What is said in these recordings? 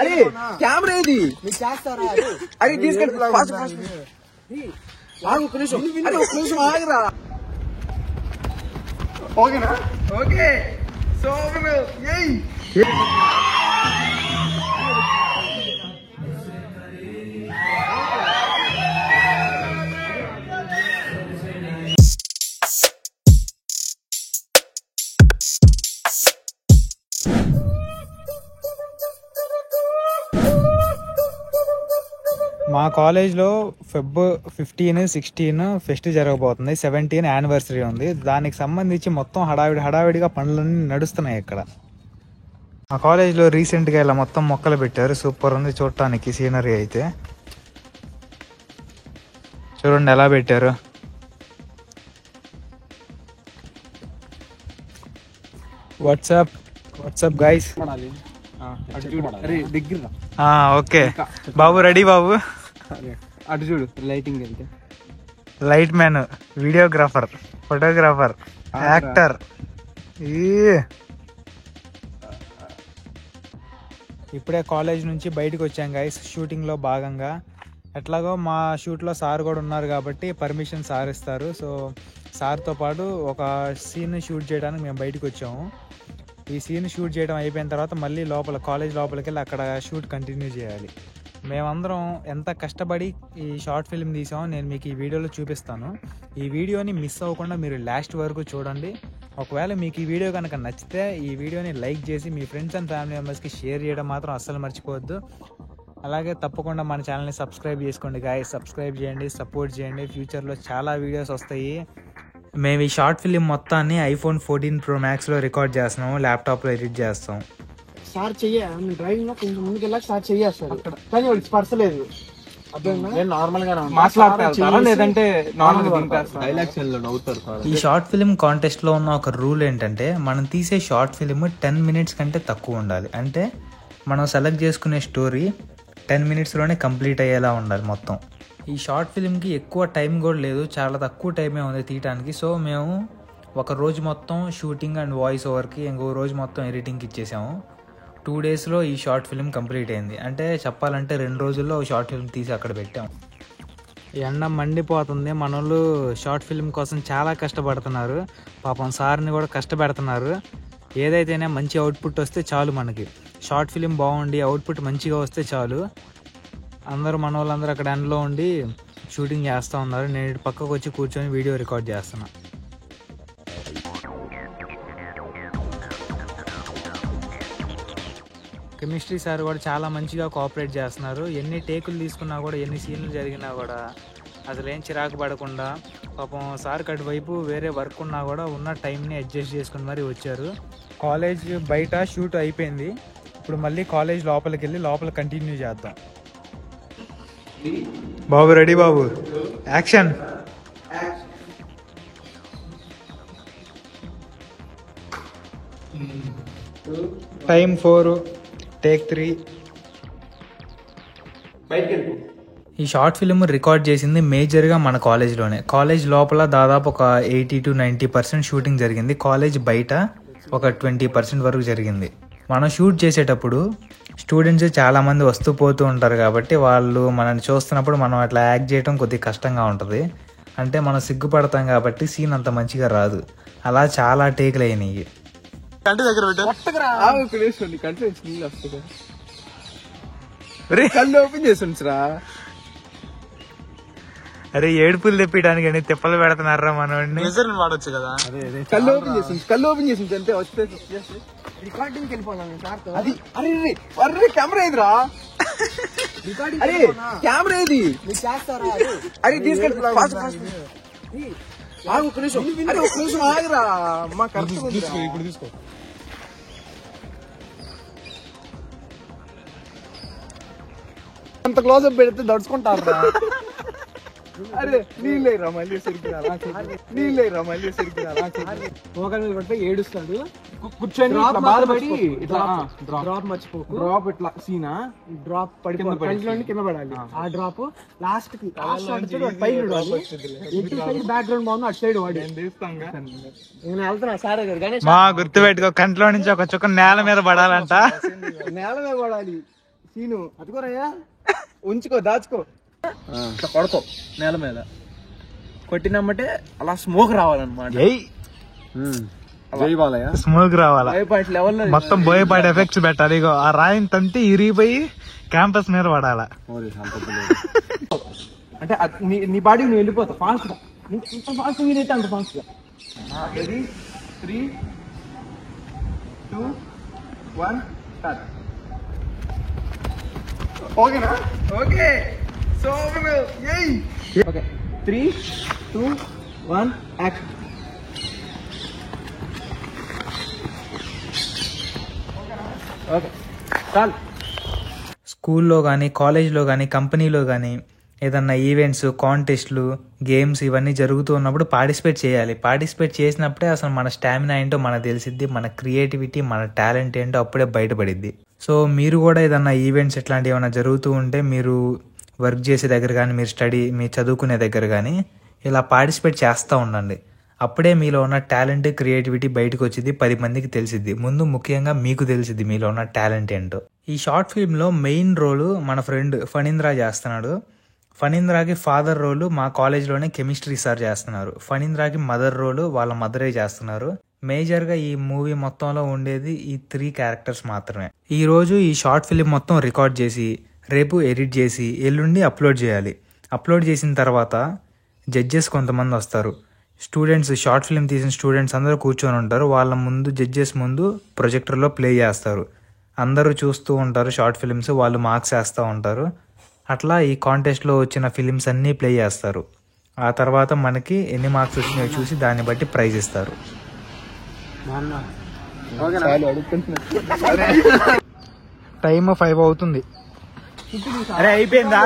అరే కెమెరా ఇది అరే తీసుకెళ్ళి ఒక నిమిషం ఆగరా. ఓకేనా? ఓకే. సో మా కాలేజ్లో Feb 15, 16 ఫెస్ట్ జరగబోతుంది. 17 యానివర్సరీ ఉంది. దానికి సంబంధించి మొత్తం హడావిడిగా పనులన్నీ నడుస్తున్నాయి ఇక్కడ. మా కాలేజ్లో రీసెంట్గా ఇలా మొత్తం మొక్కలు పెట్టారు. సూపర్ ఉంది చూడటానికి సీనరీ అయితే. చూడండి ఎలా పెట్టారు. WhatsApp guys. ఓకే బాబు, రెడీ బాబు. అటు చూడు, లైటింగ్ వెళ్తే light man, videographer, photographer, actor. ఇప్పుడే కాలేజ్ నుంచి బయటకు వచ్చాం గైస్, షూటింగ్లో భాగంగా. ఎట్లాగో మా షూట్లో సార్ కూడా ఉన్నారు కాబట్టి పర్మిషన్ సార్ ఇస్తారు. సో సార్తో పాటు ఒక సీన్ షూట్ చేయడానికి మేము బయటకు వచ్చాము. ఈ సీన్ షూట్ చేయడం అయిపోయిన తర్వాత మళ్ళీ కాలేజ్ లోపలికి వెళ్ళి అక్కడ షూట్ కంటిన్యూ చేయాలి. మేమందరం ఎంత కష్టపడి ఈ షార్ట్ ఫిల్మ్ తీసామో నేను మీకు ఈ వీడియోలో చూపిస్తాను. ఈ వీడియోని మిస్ అవ్వకుండా మీరు లాస్ట్ వరకు చూడండి. ఒకవేళ మీకు ఈ వీడియో కనుక నచ్చితే ఈ వీడియోని లైక్ చేసి మీ ఫ్రెండ్స్ అండ్ ఫ్యామిలీ మెంబర్స్కి షేర్ చేయడం మాత్రం అస్సలు మర్చిపోవద్దు. అలాగే తప్పకుండా మన ఛానల్ని సబ్స్క్రైబ్ చేసుకోండి గాయ్స్. సబ్స్క్రైబ్ చేయండి, సపోర్ట్ చేయండి. ఫ్యూచర్లో చాలా వీడియోస్ వస్తాయి. మేము ఈ షార్ట్ ఫిలిం మొత్తాన్ని iPhone 14 Pro Maxలో రికార్డ్ చేస్తున్నాము, ల్యాప్టాప్లో ఎడిట్ చేస్తాం. సార్ చెయ్యాలి డ్రైవింగ్ లో కొంచెం ముందుకు వెళ్ళాక సార్ చెయ్యేస్తారు కానీ వాడికి స్పర్శ లేదు. ఈ షార్ట్ ఫిలిం కాంటెస్ట్ లో ఉన్న ఒక రూల్ ఏంటంటే మనం తీసే షార్ట్ ఫిలిం 10 minutes కంటే తక్కువ ఉండాలి. అంటే మనం సెలెక్ట్ చేసుకునే స్టోరీ 10 minutesలోనే కంప్లీట్ అయ్యేలా ఉండాలి మొత్తం. ఈ షార్ట్ ఫిలింకి ఎక్కువ టైం కూడా లేదు, చాలా తక్కువ టైమే ఉంది తీయటానికి. సో మేము ఒక రోజు మొత్తం షూటింగ్ అండ్ వాయిస్ ఓవర్కి, ఇంకో రోజు మొత్తం ఎడిటింగ్కి ఇచ్చేసాము. 2 daysలో ఈ షార్ట్ ఫిలిం కంప్లీట్ అయింది. అంటే చెప్పాలంటే 2 రోజుల్లో షార్ట్ ఫిల్మ్ తీసి అక్కడ పెట్టాం. ఎండ మండిపోతుంది. మన వాళ్ళు షార్ట్ ఫిల్మ్ కోసం చాలా కష్టపడుతున్నారు. పాపం సార్ని కూడా కష్టపెడుతున్నారు. ఏదైతేనే మంచి అవుట్పుట్ వస్తే చాలు మనకి. షార్ట్ ఫిలిం బాగుండి అవుట్పుట్ మంచిగా వస్తే చాలు. అందరూ మన వాళ్ళందరూ అక్కడ ఎండలో ఉండి షూటింగ్ చేస్తూ ఉన్నారు. నేను ఇటు పక్కకు వచ్చి కూర్చొని వీడియో రికార్డ్ చేస్తున్నా. కెమిస్ట్రీ సార్ కూడా చాలా మంచిగా కోఆపరేట్ చేస్తున్నారు. ఎన్ని టేకులు తీసుకున్నా కూడా, ఎన్ని సీన్లు జరిగినా కూడా అసలు ఏం చిరాకు పడకుండా, పాపం సార్కి అటువైపు వేరే వర్క్ ఉన్నా కూడా ఉన్న టైంని అడ్జస్ట్ చేసుకుని మరీ వచ్చారు. కాలేజ్ బయట షూట్ అయిపోయింది. ఇప్పుడు మళ్ళీ కాలేజ్ లోపలికి వెళ్ళి లోపల కంటిన్యూ చేద్దాం. బాబు రెడీ బాబు, యాక్షన్. Time 4, take 3. ఈ షార్ట్ ఫిల్మ్ రికార్డ్ చేసింది మేజర్గా మన కాలేజ్లోనే. కాలేజ్ లోపల దాదాపు ఒక 80 to 90% షూటింగ్ జరిగింది. కాలేజ్ బయట ఒక 20% వరకు జరిగింది. మనం షూట్ చేసేటప్పుడు స్టూడెంట్స్ చాలామంది వస్తూ పోతూ ఉంటారు కాబట్టి వాళ్ళు మనల్ని చూస్తున్నప్పుడు మనం అట్లా యాక్ట్ చేయడం కొద్దిగా కష్టంగా ఉంటుంది. అంటే మనం సిగ్గుపడతాం కాబట్టి సీన్ అంత మంచిగా రాదు. అలా చాలా టేకులు అయినాయి. కళ్ళు ఓపెన్ చేస్తుందిరా. అరే ఏడుపులు తెప్పించడానికి తిప్పలు పెడుతున్నారా మనోడిని. వాడొచ్చు కదా. కళ్ళు ఓపెన్ చేసింది అంతే. వస్తే రికార్డింగ్ వెళ్ళిపోయాను సార్తో. అది అరే అరే కెమెరా ఇదిరా. అరే కెమెరా ఇది చేస్తారా? అరే తీసుకెళ్ళి ఒక నిమిషం ఆగరా. అమ్మా తీసుకో, ఇప్పుడు తీసుకో. అంత క్లోజ్అప్ పెడితే దడుచుకుంటారా? అరే నీళ్ళేరా మళ్ళీ సరికిరా, నీళ్ళేరా మళ్ళీ సరికిరా. మోకాల మీద పడితే ఏడుస్తాడు. కూర్చొని బాధపడి ఇట్లా డ్రాప్ మర్చిపోకు. డ్రాప్ ఇట్లా సీనా డ్రాప్ పడిపోయి కింద పడాలి. ఆ డ్రాప్ లాస్ట్ కి బ్యాక్గ్రౌండ్ బాగుంది. అటు సైడ్ వాడి నేను వెళ్తున్నా సార్ దగ్గర. మా గుర్తు పెట్టుకో, కంట్లో నుంచి ఒక చుక్క నేల మీద పడాలంట. నేల మీద పడాలి. సీను అటుకోరయ్యా, ఉంచుకో, దాచుకో, ఇట్లా కొడతావు నేల మీద. కొట్టినమ్మంటే అలా స్మోక్ రావాలన్నమాట. స్మోక్ రావాలా, మొత్తం బోయపాటి ఎఫెక్ట్స్ పెట్టాలి. ఇగో ఆ రాయిని తంతి ఇరిగిపోయి క్యాంపస్ మీద పడాలా. అంటే నీ బాడీ నువ్వు వెళ్ళిపోతావు ఫాస్ట్ గా, ఇంత ఫాస్ట్ మీరైతే అంత ఫాస్ట్ గా. Ready, 3, 2, 1 start. ఓకేనా? ఓకే, సోమను ఏయ్. Okay, 3, 2, 1 action. ఓకే చాలు. స్కూల్లో కానీ, కాలేజ్లో కానీ, కంపెనీలో కానీ ఏదన్నా ఈవెంట్స్, కాంటెస్ట్లు, గేమ్స్ ఇవన్నీ జరుగుతూ ఉన్నప్పుడు పార్టిసిపేట్ చేయాలి. పార్టిసిపేట్ చేసినప్పుడే అసలు మన స్టామినా ఏంటో మనకు తెలిసిద్ది, మన క్రియేటివిటీ, మన టాలెంట్ ఏంటో అప్పుడే బయటపడిద్ది. సో మీరు కూడా ఏదన్నా ఈవెంట్స్ ఇట్లాంటివి ఏమైనా జరుగుతూ ఉంటే, మీరు వర్క్ చేసే దగ్గర కానీ, మీరు చదువుకునే దగ్గర కానీ ఇలా పార్టిసిపేట్ చేస్తూ ఉండండి. అప్పుడే మీలో ఉన్న టాలెంట్, క్రియేటివిటీ బయటకు వచ్చింది, 10 మందికి తెలిసిద్ది. ముందు ముఖ్యంగా మీకు తెలిసిద్ది మీలో ఉన్న టాలెంట్ ఏంటో. ఈ షార్ట్ ఫిల్మ్లో మెయిన్ రోలు మన ఫ్రెండ్ ఫణీంద్ర చేస్తున్నాడు. ఫణీంద్రకి ఫాదర్ రోలు మా కాలేజ్లోనే కెమిస్ట్రీ సార్ చేస్తున్నారు. ఫణీంద్రకి మదర్ రోలు వాళ్ళ మదరే చేస్తున్నారు. మేజర్గా ఈ మూవీ మొత్తంలో ఉండేది ఈ 3 క్యారెక్టర్స్ మాత్రమే. ఈ రోజు ఈ షార్ట్ ఫిలిం మొత్తం రికార్డ్ చేసి, రేపు ఎడిట్ చేసి, ఎల్లుండి అప్లోడ్ చేయాలి. అప్లోడ్ చేసిన తర్వాత జడ్జెస్ కొంతమంది వస్తారు. స్టూడెంట్స్, షార్ట్ ఫిల్మ్ తీసిన స్టూడెంట్స్ అందరూ కూర్చొని ఉంటారు. వాళ్ళ ముందు, జడ్జెస్ ముందు ప్రొజెక్టర్లో ప్లే చేస్తారు. అందరూ చూస్తూ ఉంటారు షార్ట్ ఫిలిమ్స్, వాళ్ళు మార్క్స్ వేస్తూ ఉంటారు. అట్లా ఈ కాంటెస్ట్లో వచ్చిన ఫిలిమ్స్ అన్నీ ప్లే చేస్తారు. ఆ తర్వాత మనకి ఎన్ని మార్క్స్ వచ్చినాయో చూసి దాన్ని బట్టి ప్రైజ్ ఇస్తారు. టైం 5 అవుతుంది. అరే అయిపోయిందా?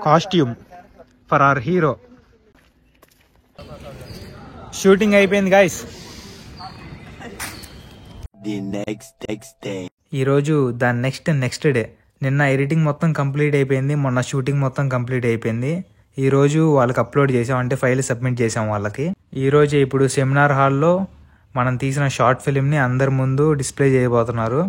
Costume for our hero. Shooting అయిపోయింది గైస్. ఈరోజు దాని నెక్స్ట్ డే. నిన్న ఎడిటింగ్ మొత్తం కంప్లీట్ అయిపోయింది, మొన్న షూటింగ్ మొత్తం కంప్లీట్ అయిపోయింది. ఈ రోజు వాళ్ళకి అప్లోడ్ చేసాం, అంటే ఫైల్ సబ్మిట్ చేసాం వాళ్ళకి. ఈ రోజు ఇప్పుడు సెమినార్ హాల్లో మనం తీసిన షార్ట్ ఫిలింని అందరి ముందు డిస్ప్లే చేయబోతున్నారు.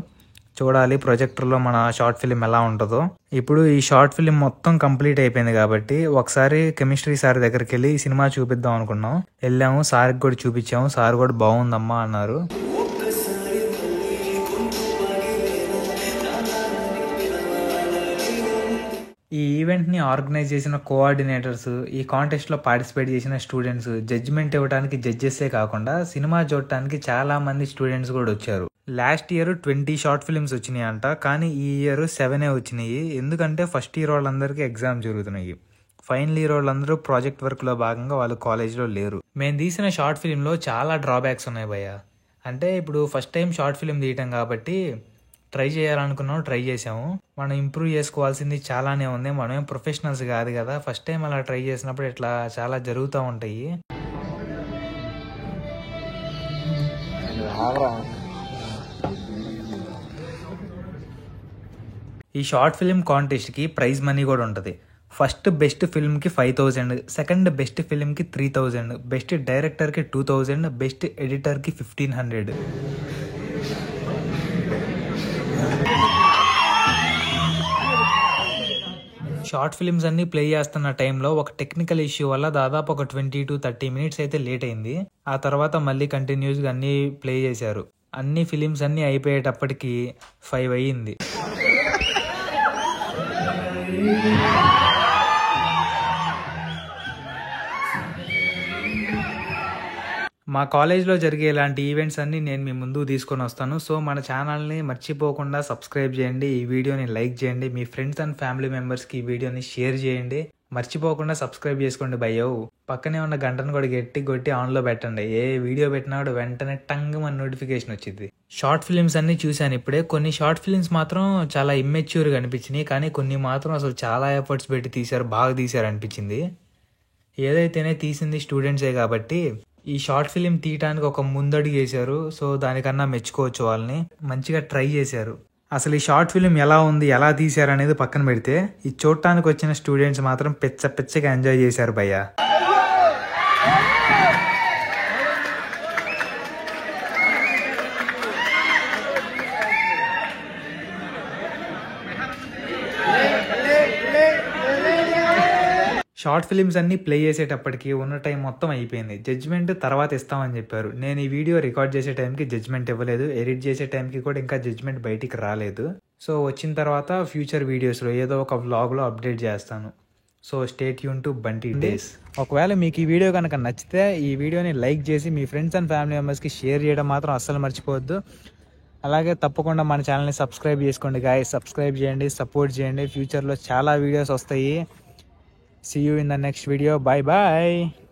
చూడాలి ప్రొజెక్టర్లో మన షార్ట్ ఫిలిం ఎలా ఉంటుందో. ఇప్పుడు ఈ షార్ట్ ఫిలిం మొత్తం కంప్లీట్ అయిపోయింది కాబట్టి ఒకసారి కెమిస్ట్రీ సార్ దగ్గరికి వెళ్ళి సినిమా చూపిద్దాం అనుకున్నాం. వెళ్ళాము, సార్కి కూడా చూపించాము. సార్ కూడా బాగుందమ్మా అన్నారు. ఈ ఈవెంట్ని ఆర్గనైజ్ చేసిన కోఆర్డినేటర్స్, ఈ కాంటెస్ట్లో పార్టిసిపేట్ చేసిన స్టూడెంట్స్, జడ్జిమెంట్ ఇవ్వడానికి జడ్జెసే కాకుండా సినిమా చూడటానికి చాలా మంది స్టూడెంట్స్ కూడా వచ్చారు. లాస్ట్ ఇయర్ 20 షార్ట్ ఫిల్మ్స్ వచ్చినాయి అంట, కానీ ఈ ఇయర్ 7 వచ్చినాయి. ఎందుకంటే ఫస్ట్ ఇయర్ వాళ్ళందరికీ ఎగ్జామ్ జరుగుతున్నాయి. ఫైనల్ ఇయర్ వాళ్ళందరూ ప్రాజెక్ట్ వర్క్లో భాగంగా వాళ్ళు కాలేజ్లో లేరు. మేము తీసిన షార్ట్ ఫిలింలో చాలా డ్రాబ్యాక్స్ ఉన్నాయి భయ్య. అంటే ఇప్పుడు ఫస్ట్ టైం షార్ట్ ఫిలిం తీయటం కాబట్టి ట్రై చేయాలనుకున్నాం, ట్రై చేసాము. మనం ఇంప్రూవ్ చేసుకోవాల్సింది చాలానే ఉంది. మనమేం ప్రొఫెషనల్స్ కాదు కదా. ఫస్ట్ టైం అలా ట్రై చేసినప్పుడు ఇట్లా చాలా జరుగుతూ ఉంటాయి. ఈ షార్ట్ ఫిల్మ్ కాంటెస్ట్కి ప్రైజ్ మనీ కూడా ఉంటుంది. ఫస్ట్ బెస్ట్ ఫిల్మ్కి 5,000, సెకండ్ బెస్ట్ ఫిల్మ్కి 3,000, బెస్ట్ డైరెక్టర్కి 2,000, బెస్ట్ ఎడిటర్కి 1,500. షార్ట్ ఫిల్మ్స్ అన్ని ప్లే చేస్తున్న టైంలో ఒక టెక్నికల్ ఇష్యూ వల్ల దాదాపు ఒక 20 to 30 minutes అయితే లేట్ అయింది. ఆ తర్వాత మళ్ళీ కంటిన్యూస్గా అన్ని ప్లే చేశారు. అన్ని ఫిలిమ్స్ అన్ని అయిపోయేటప్పటికి 5 అయ్యింది. మా కాలేజ్లో జరిగే ఇలాంటి ఈవెంట్స్ అన్ని నేను మీ ముందు తీసుకొని వస్తాను. సో మన ఛానల్ని మర్చిపోకుండా సబ్స్క్రైబ్ చేయండి, ఈ వీడియోని లైక్ చేయండి, మీ ఫ్రెండ్స్ అండ్ ఫ్యామిలీ మెంబర్స్కి ఈ వీడియోని షేర్ చేయండి. మర్చిపోకుండా సబ్స్క్రైబ్ చేసుకోండి భయ్యో. పక్కనే ఉన్న గంటను కూడా కొట్టి ఆన్లో పెట్టండి. ఏ వీడియో పెట్టినాడు వెంటనే టంగ్ మన నోటిఫికేషన్ వచ్చింది. షార్ట్ ఫిలిమ్స్ అన్ని చూశాను ఇప్పుడే. కొన్ని షార్ట్ ఫిలిమ్స్ మాత్రం చాలా ఇమ్మెచ్యూర్గా అనిపించినాయి, కానీ కొన్ని మాత్రం అసలు చాలా ఎఫర్ట్స్ పెట్టి తీశారు, బాగా తీశారు అనిపించింది. ఏదైతేనే తీసింది స్టూడెంట్సే కాబట్టి ఈ షార్ట్ ఫిలిం తీయటానికి ఒక ముందడుగు వేశారు. సో దానికన్నా మెచ్చుకోవచ్చు వాళ్ళని, మంచిగా ట్రై చేశారు. అసలు ఈ షార్ట్ ఫిలిం ఎలా ఉంది, ఎలా తీశారు అనేది పక్కన పెడితే ఈ చూడటానికి వచ్చిన స్టూడెంట్స్ మాత్రం పెచ్చగా ఎంజాయ్ చేశారు భయ్య. షార్ట్ ఫిలిమ్స్ అన్నీ ప్లే చేసేటప్పటికి ఉన్న టైం మొత్తం అయిపోయింది. జడ్జ్మెంట్ తర్వాత ఇస్తామని చెప్పారు. నేను ఈ వీడియో రికార్డ్ చేసే టైంకి జడ్జ్మెంట్ ఇవ్వలేదు, ఎడిట్ చేసే టైంకి కూడా ఇంకా జడ్జ్మెంట్ బయటికి రాలేదు. సో వచ్చిన తర్వాత ఫ్యూచర్ వీడియోస్లో ఏదో ఒక వ్లాగ్లో అప్డేట్ చేస్తాను. So stay tune to Bunty days. ఒకవేళ మీకు ఈ వీడియో కనుక నచ్చితే ఈ వీడియోని లైక్ చేసి మీ ఫ్రెండ్స్ అండ్ ఫ్యామిలీ మెంబర్స్కి షేర్ చేయడం మాత్రం అస్సలు మర్చిపోవద్దు. అలాగే తప్పకుండా మన ఛానల్ని సబ్స్క్రైబ్ చేసుకోండి గాయ్స్. సబ్స్క్రైబ్ చేయండి, సపోర్ట్ చేయండి. ఫ్యూచర్లో చాలా వీడియోస్ వస్తాయి. See you in the next video. Bye bye.